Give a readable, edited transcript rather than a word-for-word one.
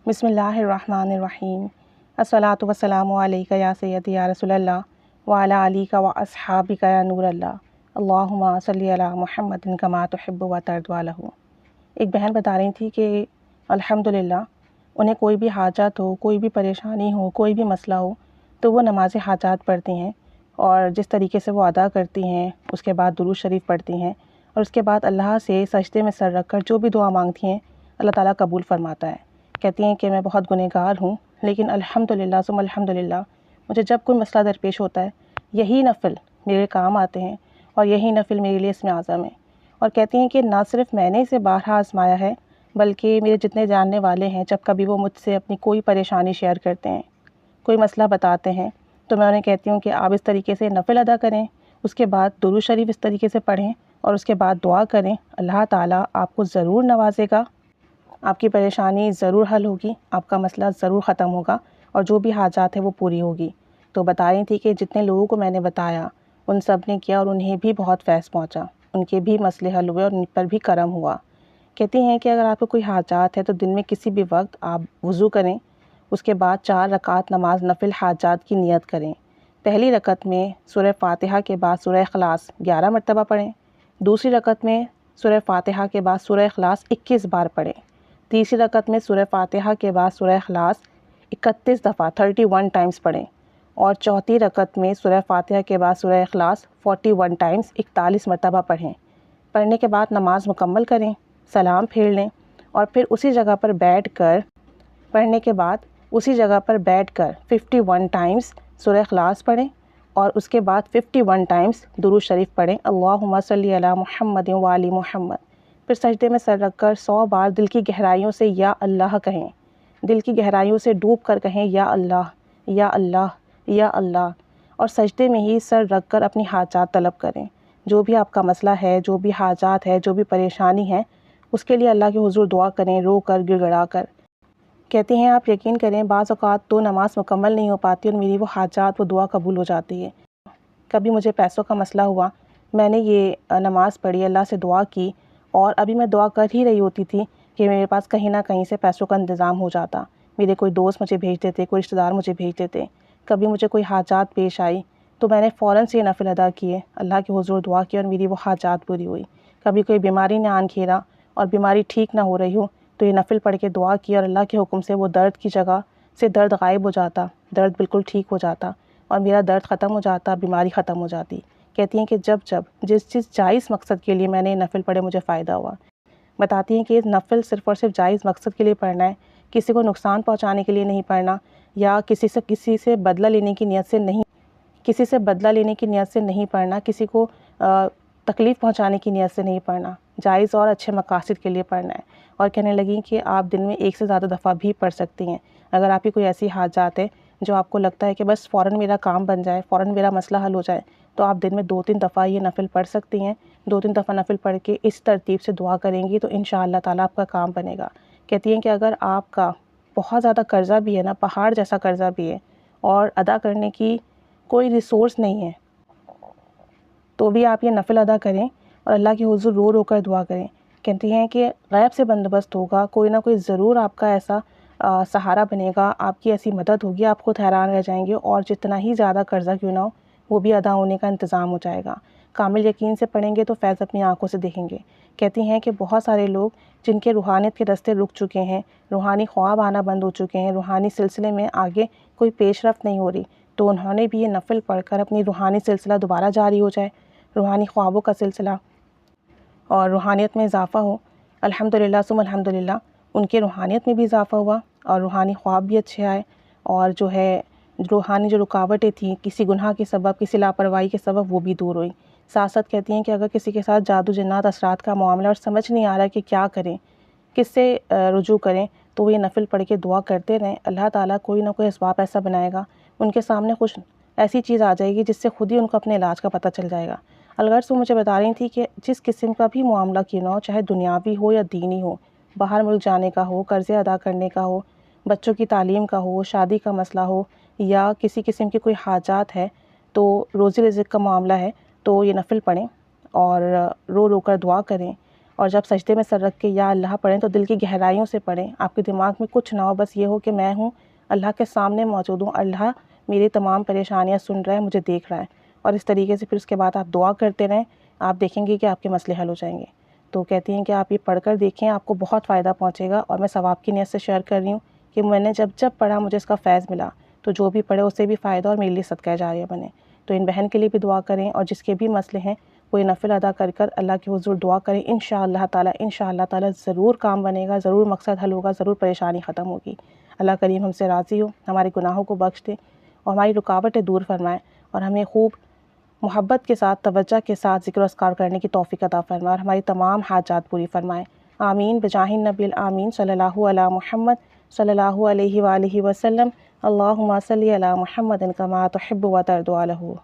بسم اللہ الرحمن الرحیم الصلاۃ والسلام علیک یا سیدی یا رسول اللہ وعلی آلک و اصحابک یا نور اللہ اللہم صلی علی محمد کما تحب و ترضی عنہ۔ ایک بہن بتا رہی تھی کہ الحمدللہ انہیں کوئی بھی حاجت ہو، کوئی بھی پریشانی ہو، کوئی بھی مسئلہ ہو تو وہ نماز حاجات پڑھتی ہیں، اور جس طریقے سے وہ ادا کرتی ہیں اس کے بعد درود شریف پڑھتی ہیں، اور اس کے بعد اللہ سے سجدے میں سر رکھ کر جو بھی دعا مانگتی ہیں اللہ تعالیٰ قبول فرماتا ہے۔ کہتی ہیں کہ میں بہت گنہگار ہوں، لیکن الحمدللہ ثم الحمدللہ مجھے جب کوئی مسئلہ درپیش ہوتا ہے یہی نفل میرے کام آتے ہیں، اور یہی نفل میرے لیے اسم اعظم ہے۔ اور کہتی ہیں کہ نہ صرف میں نے اسے بارہا آزمایا ہے، بلکہ میرے جتنے جاننے والے ہیں جب کبھی وہ مجھ سے اپنی کوئی پریشانی شیئر کرتے ہیں، کوئی مسئلہ بتاتے ہیں، تو میں انہیں کہتی ہوں کہ آپ اس طریقے سے نفل ادا کریں، اس کے بعد درود شریف اس طریقے سے پڑھیں، اور اس کے بعد دعا کریں، اللہ تعالیٰ آپ کو ضرور نوازے گا، آپ کی پریشانی ضرور حل ہوگی، آپ کا مسئلہ ضرور ختم ہوگا، اور جو بھی حاجات ہے وہ پوری ہوگی۔ تو بتا رہی تھی کہ جتنے لوگوں کو میں نے بتایا ان سب نے کیا، اور انہیں بھی بہت فیض پہنچا، ان کے بھی مسئلے حل ہوئے اور ان پر بھی کرم ہوا۔ کہتی ہیں کہ اگر آپ کو کوئی حاجات ہے تو دن میں کسی بھی وقت آپ وضو کریں، اس کے بعد 4 رکعت نماز نفل حاجات کی نیت کریں۔ پہلی رکعت میں سورہ فاتحہ کے بعد سورہ اخلاص 11 مرتبہ پڑھیں، دوسری رکعت میں سورہ فاتحہ کے بعد سورہ اخلاص 21 بار پڑھیں، تیسری رکعت میں سورہ فاتحہ کے بعد سورہ اخلاص 31 دفعہ 31 ٹائمز پڑھیں، اور چوتھی رکعت میں سورہ فاتحہ کے بعد سورہ اخلاص 41 ٹائمز 41 مرتبہ پڑھیں۔ پڑھنے کے بعد نماز مکمل کریں، سلام پھیر لیں، اور پھر اسی جگہ پر بیٹھ کر پڑھنے کے بعد اسی جگہ پر بیٹھ کر 51 ٹائمز سورہ اخلاص پڑھیں، اور اس کے بعد 51 ٹائمز درود شریف پڑھیں، اللہم صلی علی محمد و آل محمد۔ پھر سجدے میں سر رکھ کر 100 بار دل کی گہرائیوں سے یا اللہ کہیں، دل کی گہرائیوں سے ڈوب کر کہیں یا اللہ یا اللہ یا اللہ، اور سجدے میں ہی سر رکھ کر اپنی حاجات طلب کریں۔ جو بھی آپ کا مسئلہ ہے، جو بھی حاجات ہے، جو بھی پریشانی ہے، اس کے لیے اللہ کے حضور دعا کریں، رو کر گڑ گڑا کر۔ کہتی ہیں آپ یقین کریں بعض اوقات تو نماز مکمل نہیں ہو پاتی اور میری وہ حاجات وہ دعا قبول ہو جاتی ہے۔ کبھی مجھے پیسوں کا مسئلہ ہوا، میں نے یہ نماز پڑھی، اللہ سے دعا کی، اور ابھی میں دعا کر ہی رہی ہوتی تھی کہ میرے پاس کہیں نہ کہیں سے پیسوں کا انتظام ہو جاتا، میرے کوئی دوست مجھے بھیج دیتے، کوئی رشتہ دار مجھے بھیج دیتے، کبھی مجھے کوئی حاجات پیش آئی تو میں نے فوراً سے یہ نفل ادا کیے، اللہ کے حضور دعا کی، اور میری وہ حاجات پوری ہوئی۔ کبھی کوئی بیماری نے آن گھیرا اور بیماری ٹھیک نہ ہو رہی ہو تو یہ نفل پڑھ کے دعا کی، اور اللہ کے حکم سے وہ درد کی جگہ سے درد غائب ہو جاتا، درد بالکل ٹھیک ہو جاتا، اور میرا درد ختم ہو جاتا، بیماری ختم ہو جاتی۔ کہتی ہیں کہ جب جس جائز مقصد کے لیے میں نے یہ نفل پڑھے مجھے فائدہ ہوا۔ بتاتی ہیں کہ یہ نفل صرف اور صرف جائز مقصد کے لیے پڑھنا ہے، کسی کو نقصان پہنچانے کے لیے نہیں پڑھنا، یا کسی سے بدلہ لینے کی نیت سے نہیں، کسی سے بدلہ لینے کی نیت سے نہیں پڑھنا، کسی کو تکلیف پہنچانے کی نیت سے نہیں پڑھنا، جائز اور اچھے مقاصد کے لیے پڑھنا ہے۔ اور کہنے لگیں کہ آپ دن میں 1 سے زیادہ دفعہ بھی پڑھ سکتی ہیں۔ اگر آپ کی کوئی ایسی حاجات ہے جو آپ کو لگتا ہے کہ بس فوراً میرا کام بن جائے، فوراً میرا مسئلہ حل ہو جائے، تو آپ دن میں 2-3 دفعہ یہ نفل پڑھ سکتی ہیں۔ 2-3 دفعہ نفل پڑھ کے اس ترتیب سے دعا کریں گی تو انشاءاللہ تعالیٰ آپ کا کام بنے گا۔ کہتی ہیں کہ اگر آپ کا بہت زیادہ قرضہ بھی ہے نا، پہاڑ جیسا قرضہ بھی ہے، اور ادا کرنے کی کوئی ریسورس نہیں ہے، تو بھی آپ یہ نفل ادا کریں اور اللہ کے حضور رو رو کر دعا کریں۔ کہتی ہیں کہ غیب سے بندوبست ہوگا، کوئی نہ کوئی ضرور آپ کا ایسا سہارا بنے گا، آپ کی ایسی مدد ہوگی، آپ خود حیران رہ جائیں گے، اور جتنا ہی زیادہ قرضہ کیوں نہ ہو وہ بھی ادا ہونے کا انتظام ہو جائے گا۔ کامل یقین سے پڑھیں گے تو فیض اپنی آنکھوں سے دیکھیں گے۔ کہتی ہیں کہ بہت سارے لوگ جن کے روحانیت کے راستے رک چکے ہیں، روحانی خواب آنا بند ہو چکے ہیں، روحانی سلسلے میں آگے کوئی پیش رفت نہیں ہو رہی، تو انہوں نے بھی یہ نفل پڑھ کر اپنی روحانی سلسلہ دوبارہ جاری ہو جائے، روحانی خوابوں کا سلسلہ، اور روحانیت میں اضافہ ہو۔ الحمدللہ ثم الحمدللہ ان کے روحانیت میں بھی اضافہ ہوا، اور روحانی خواب بھی اچھے آئے، اور جو ہے روحانی جو رکاوٹیں تھیں کسی گناہ کے سبب، کسی لاپرواہی کے سبب، وہ بھی دور ہوئی۔ ساتھ ساتھ کہتی ہیں کہ اگر کسی کے ساتھ جادو جنات اثرات کا معاملہ اور سمجھ نہیں آ رہا کہ کیا کریں، کس سے رجوع کریں، تو وہ یہ نفل پڑھ کے دعا کرتے رہیں، اللہ تعالیٰ کوئی نہ کوئی اسباب ایسا بنائے گا، ان کے سامنے کچھ ایسی چیز آ جائے گی جس سے خود ہی ان کو اپنے علاج کا پتہ چل جائے گا۔ الغرض وہ مجھے بتا رہی تھی کہ جس قسم کا بھی معاملہ کیوں نہ ہو، چاہے دنیاوی ہو یا دینی ہو، باہر ملک جانے کا ہو، قرضے ادا کرنے کا ہو، بچوں کی تعلیم کا ہو، شادی کا مسئلہ ہو، یا کسی قسم کی کوئی حاجات ہے، تو روزی رزق کا معاملہ ہے، تو یہ نفل پڑھیں اور رو رو کر دعا کریں، اور جب سجدے میں سر رکھ کے یا اللہ پڑھیں تو دل کی گہرائیوں سے پڑھیں، آپ کے دماغ میں کچھ نہ ہو، بس یہ ہو کہ میں ہوں، اللہ کے سامنے موجود ہوں، اللہ میری تمام پریشانیاں سن رہا ہے، مجھے دیکھ رہا ہے، اور اس طریقے سے پھر اس کے بعد آپ دعا کرتے رہیں، آپ دیکھیں گے کہ آپ کے مسئلے حل ہو جائیں گے۔ تو کہتی ہیں کہ آپ یہ پڑھ کر دیکھیں، آپ کو بہت فائدہ پہنچے گا، اور میں ثواب کی نیت سے شیئر کر رہی ہوں کہ میں نے جب پڑھا مجھے اس کا فیض ملا، تو جو بھی پڑھے اسے بھی فائدہ اور میرے لیے صدقہ جاریہ بنے۔ تو ان بہن کے لیے بھی دعا کریں، اور جس کے بھی مسئلے ہیں وہ یہ نفل ادا کر کر اللہ کے حضور دعا کریں، انشاءاللہ تعالی ضرور کام بنے گا، ضرور مقصد حل ہوگا، ضرور پریشانی ختم ہوگی۔ اللہ کریم ہم سے راضی ہو، ہمارے گناہوں کو بخش دے اور ہماری رکاوٹیں دور فرمائے، اور ہمیں خوب محبت کے ساتھ، توجہ کے ساتھ ذکر و اذکار کرنے کی توفیق عطا فرمائے، اور ہماری تمام حاجات پوری فرمائے۔ آمین بجاہ النبی الآمین صلی اللہ علی محمد صلی اللہ علیہ وآلہ وسلم۔ اللہم صلی علی محمد کما تحب و ترضی عنہ۔